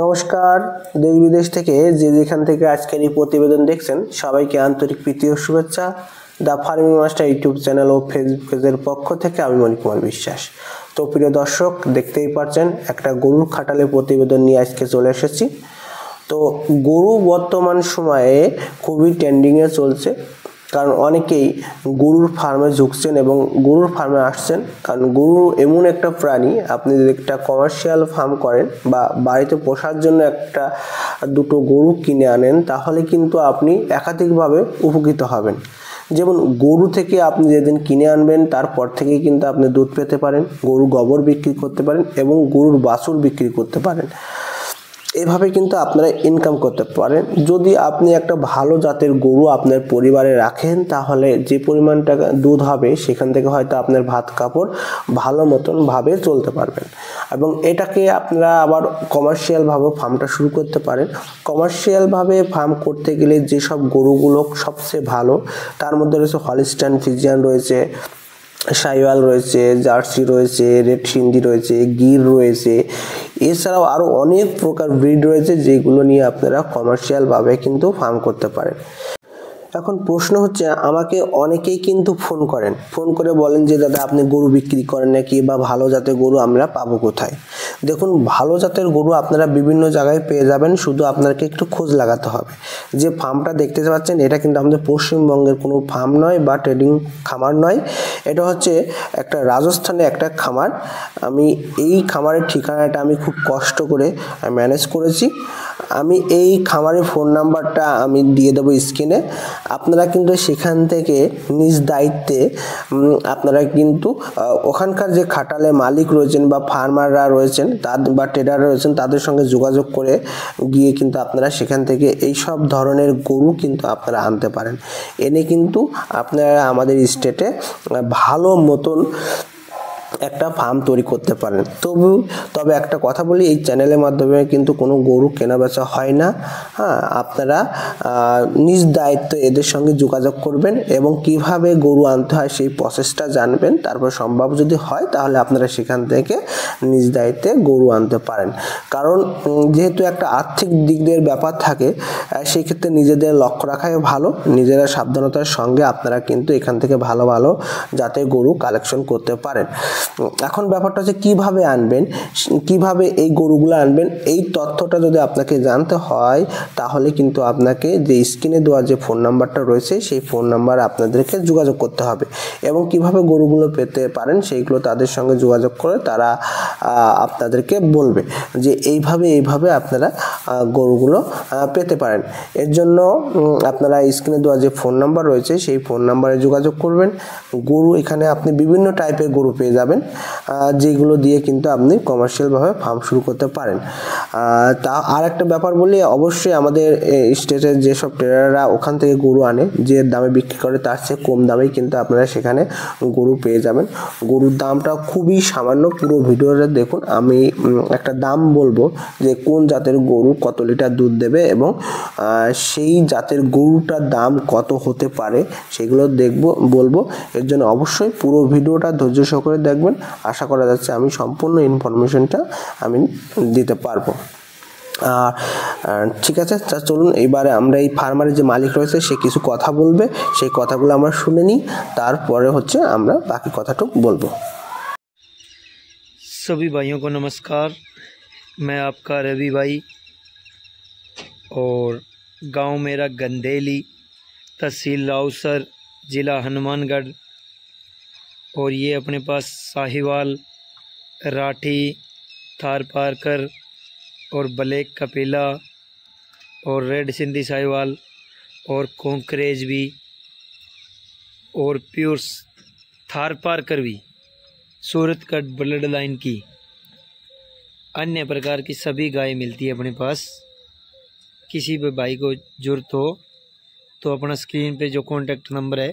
নমস্কার, দেশ বিদেশ থেকে যেখান থেকে আজকের এই প্রতিবেদন দেখছেন সবাইকে আন্তরিক প্রীতি ও শুভেচ্ছা। The farming master YouTube channel ও ফেসবুক পেজের পক্ষ থেকে আমি মণিকুমার বিশ্বাস। তো প্রিয় দর্শক, দেখতেই পাচ্ছেন একটা গরুর খাটালে প্রতিবেদন নিয়ে আজকে চলে এসেছি। তো গরু বর্তমান সময়ে খুবই ট্রেন্ডিংয়ে চলছে, কারণ অনেকেই গরুর ফার্মে ঝুঁকছেন এবং গরুর ফার্মে আসছেন। কারণ গরু এমন একটা প্রাণী, আপনি যদি একটা কমার্শিয়াল ফার্ম করেন বা বাড়িতে পোষার জন্য একটা দুটো গরু কিনে আনেন, তাহলে কিন্তু আপনি একাধিকভাবে উপকৃত হবেন। যেমন গরু থেকে আপনি যেদিন কিনে আনবেন তারপর থেকেই কিন্তু আপনি দুধ পেতে পারেন, গরু গোবর বিক্রি করতে পারেন এবং গরুর বাছুর বিক্রি করতে পারেন। এভাবে কিন্তু আপনারা ইনকাম করতে পারেন। যদি আপনি একটা ভালো জাতের গরু আপনার পরিবারে রাখেন, তাহলে যে পরিমাণ টাকা দুধ হবে সেখান থেকে হয়তো আপনার ভাত কাপড় ভালো মতন ভাবে চলতে পারবেন। এবং এটাকে আপনারা আবার কমার্শিয়ালভাবে ফার্মটা শুরু করতে পারেন। কমার্শিয়ালভাবে ফার্ম করতে গেলে যেসব গরুগুলো সবচেয়ে ভালো, তার মধ্যে রয়েছে হলিস্টাইন ফ্রিজিয়ান রয়েছে, সাইওয়াল রয়েছে, জার্সি রয়েছে, রেড সিন্ধি রয়েছে, গির রয়েছে। এছাড়াও আরও অনেক প্রকার ব্রিড রয়েছে যেগুলো নিয়ে আপনারা কমার্শিয়ালভাবে কিন্তু ফার্ম করতে পারেন। এখন প্রশ্ন হচ্ছে, আমাকে অনেকেই কিন্তু ফোন করে বলেন যে দাদা আপনি গরু বিক্রি করেন নাকি, বা ভালো জাতের গরু আমরা পাবো কোথায়? দেখুন, ভালো জাতের গরু আপনারা বিভিন্ন জায়গায় পেয়ে যাবেন, শুধু আপনাকে একটু খোঁজ লাগাতে হবে। যে ফার্মটা দেখতে পাচ্ছেন এটা কিন্তু আমাদের পশ্চিমবঙ্গের কোনো ফার্ম নয় বা ট্রেডিং খামার নয়, এটা হচ্ছে একটা রাজস্থানে একটা খামার। আমি এই খামারের ঠিকানাটা আমি খুব কষ্ট করে ম্যানেজ করেছি। আমি এই খামারের ফোন নাম্বারটা আমি দিয়ে দেবো স্ক্রিনে। আপনারা কিন্তু সেখান থেকে নিজ দায়িত্বে আপনারা কিন্তু ওখানকার যে খাটালে মালিক রয়েছেন বা ফার্মাররা রয়েছেন বা ট্রেডাররা রয়েছেন তাদের সঙ্গে যোগাযোগ করে গিয়ে কিন্তু আপনারা সেখান থেকে এই সব ধরনের গরু কিন্তু আপনারা আনতে পারেন। এনে কিন্তু আপনারা আমাদের স্টেটে ভালো মতন একটা ফার্ম তৈরি করতে পারেন। তবে একটা কথা বলি, এই চ্যানেলের মাধ্যমে কিন্তু কোনো গরু কেনা বেচা হয় না। হ্যাঁ, আপনারা নিজ দায়িত্ব এদের সঙ্গে যোগাযোগ করবেন এবং কিভাবে গরু আনতে হয় সেই প্রসেসটা জানবেন। তারপর সম্ভব যদি হয় তাহলে আপনারা সেখান থেকে নিজ দায়িত্বে গরু আনতে পারেন। কারণ যেহেতু একটা আর্থিক দিক দিয়ে ব্যাপার থাকে, সেই ক্ষেত্রে নিজেদের লক্ষ্য রাখাই ভালো। নিজেরা সাবধানতার সঙ্গে আপনারা কিন্তু এখান থেকে ভালো ভালো জাতের গরু কালেকশন করতে পারেন। এখন ব্যাপারটা হচ্ছে কিভাবে আনবেন, কিভাবে এই গরুগুলো আনবেন। এই তথ্যটা যদি আপনাকে জানতে হয় তাহলে কিন্তু আপনাকে যে স্ক্রিনে দেওয়া যে ফোন নাম্বারটা রয়েছে সেই ফোন নাম্বার আপনাদেরকে যোগাযোগ করতে হবে। এবং কিভাবে গরুগুলো পেতে পারেন সেইগুলো তাদের সঙ্গে যোগাযোগ করে তারা আপনাদেরকে বলবে যে এইভাবে আপনারা গরুগুলো পেতে পারেন। এর জন্য আপনারা স্ক্রিনে দেওয়া যে ফোন নাম্বার রয়েছে সেই ফোন নাম্বারে যোগাযোগ করবেন। গরু এখানে আপনি বিভিন্ন টাইপের গরু পেয়ে যাবেন, যেগুলো দিয়ে কিন্তু আপনি কমার্শিয়ালভাবে ফার্ম শুরু করতে পারেন। তা আর একটা ব্যাপার বলি, অবশ্যই আমাদের স্টেটের যেসব ট্রেডাররা ওখান থেকে গরু আনে, যে দামে বিক্রি করে তার চেয়ে কম দামেই কিন্তু আপনারা সেখানে গরু পেয়ে যাবেন। গরুর দামটা খুবই সামান্য, পুরো ভিডিওটা দেখুন। আমি একটা দাম বলবো যে কোন জাতের গরু কত লিটার দুধ দেবে এবং সেই জাতের গরুটার দাম কত হতে পারে সেগুলো বলবো। এর জন্য অবশ্যই পুরো ভিডিওটা ধৈর্য সহকারে দেখবেন। আশা করা যাচ্ছে আমি সম্পূর্ণ ইনফরমেশনটা আমি দিতে পারবো। ঠিক আছে, চলুন এবারে আমরা এই ফার্মারের যে মালিক রয়েছে সে কিছু কথা বলবে, সেই কথাগুলো আমরা শুনে নিই, তারপরে হচ্ছে আমরা বাকি কথাটুকু বলবো। सभी भाइयों को नमस्कार। मैं आपका रवि भाई और गांव मेरा गंदेली, तहसील राउसर, ज़िला हनुमानगढ़। और ये अपने पास साहिवाल, राठी, थार पारकर और ब्लैक कपिला और रेड सिंधी साहिवाल और कॉन्क्रेज भी और प्योर थार पारकर भी, सूरतगढ़ ब्लड लाइन की अन्य प्रकार की सभी गाय मिलती है अपने पास। किसी भी भाई को ज़रूरत हो तो अपना स्क्रीन पे जो कॉन्टैक्ट नंबर है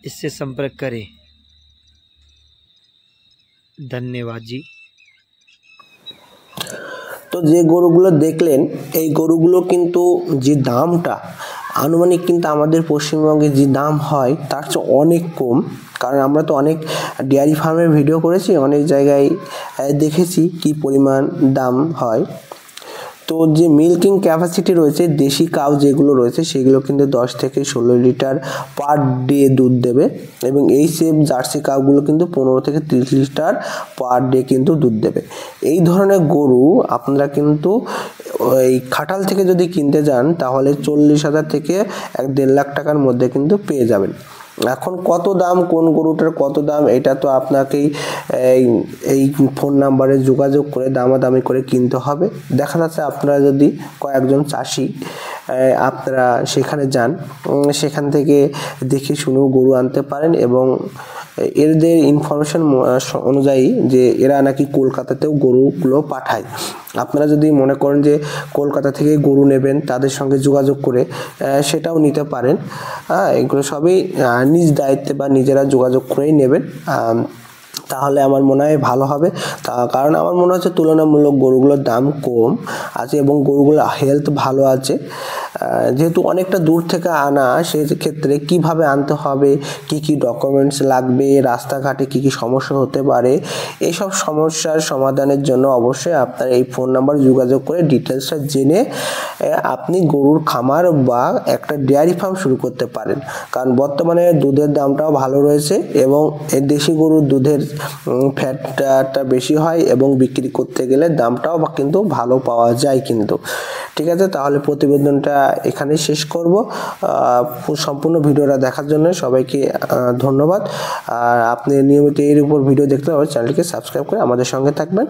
इससे संपर्क करें। धन्यवाद जी। তো যে গরুগুলো দেখলেন, এই গরুগুলো কিন্তু যে দামটা আনুমানিক কিন্তু আমাদের পশ্চিমবঙ্গে যে দাম হয় তার চেয়ে অনেক কম। কারণ আমরা তো অনেক ডেয়ারি ফার্মের ভিডিও করেছি, অনেক জায়গায় দেখেছি কি পরিমাণ দাম হয়। তো যে মিল্কিং ক্যাপাসিটি রয়েছে দেশি কাউ যেগুলো রয়েছে সেগুলো কিন্তু 10 থেকে 16 লিটার পার ডে দুধ দেবে, এবং এই সেম জার্সি কাউগুলো কিন্তু 15 থেকে 30 লিটার পার ডে কিন্তু দুধ দেবে। এই ধরনের গরু আপনারা কিন্তু এই খাটাল থেকে যদি কিনতে যান তাহলে 40,000 থেকে 1.5 লাখ টাকার মধ্যে কিন্তু পেয়ে যাবেন। এখন কত দাম, কোন গরুটার কত দাম, এটা তো আপনাকেই এই ফোন নাম্বারে যোগাযোগ করে দামাদামি করে কিনতে হবে। দেখা যাচ্ছে আপনারা যদি কয়েকজন চাষি আপনারা সেখানে যান, সেখান থেকে দেখে শুনেও গরু আনতে পারেন, এবং এদের ইনফরমেশন অনুযায়ী যে এরা নাকি কলকাতাতেও গরুগুলো পাঠায়। আপনারা যদি মনে করেন যে কলকাতা থেকে গরু নেবেন তাদের সঙ্গে যোগাযোগ করে সেটাও নিতে পারেন। এগুলো সবই নিজ দায়িত্বে বা নিজেরা যোগাযোগ করেই নেবেন, তাহলে আমার মনে হয় ভালো হবে। কারণ আমার মনে হচ্ছে তুলনামূলক গরুগুলোর দাম কম আছে এবং গরুগুলোর হেলথ ভালো আছে। যেহেতু অনেকটা দূর থেকে আনা, সেই ক্ষেত্রে কিভাবে আনতে হবে, কি কি ডকুমেন্টস লাগবে, রাস্তাঘাটে কি কি সমস্যা হতে পারে, এইসব সমস্যার সমাধানের জন্য অবশ্যই আপনার এই ফোন নাম্বার যোগাযোগ করে ডিটেলসটা জেনে আপনি গরুর খামার বা একটা ডেয়ারি ফার্ম শুরু করতে পারেন। কারণ বর্তমানে দুধের দামটাও ভালো রয়েছে এবং এই দেশি গরুর দুধের ফ্যাটটা বেশি হয় এবং বিক্রি করতে গেলে দামটাও কিন্তু ভালো পাওয়া যায় কিন্তু। ঠিক আছে, তাহলে প্রতিবেদনটা এখানেই শেষ করব। সম্পূর্ণ ভিডিওটা দেখার জন্য সবাইকে ধন্যবাদ। আর আপনি নিয়মিত এর উপর ভিডিও দেখতে হবে, চ্যানেলটিকে সাবস্ক্রাইব করে আমাদের সঙ্গে থাকবেন।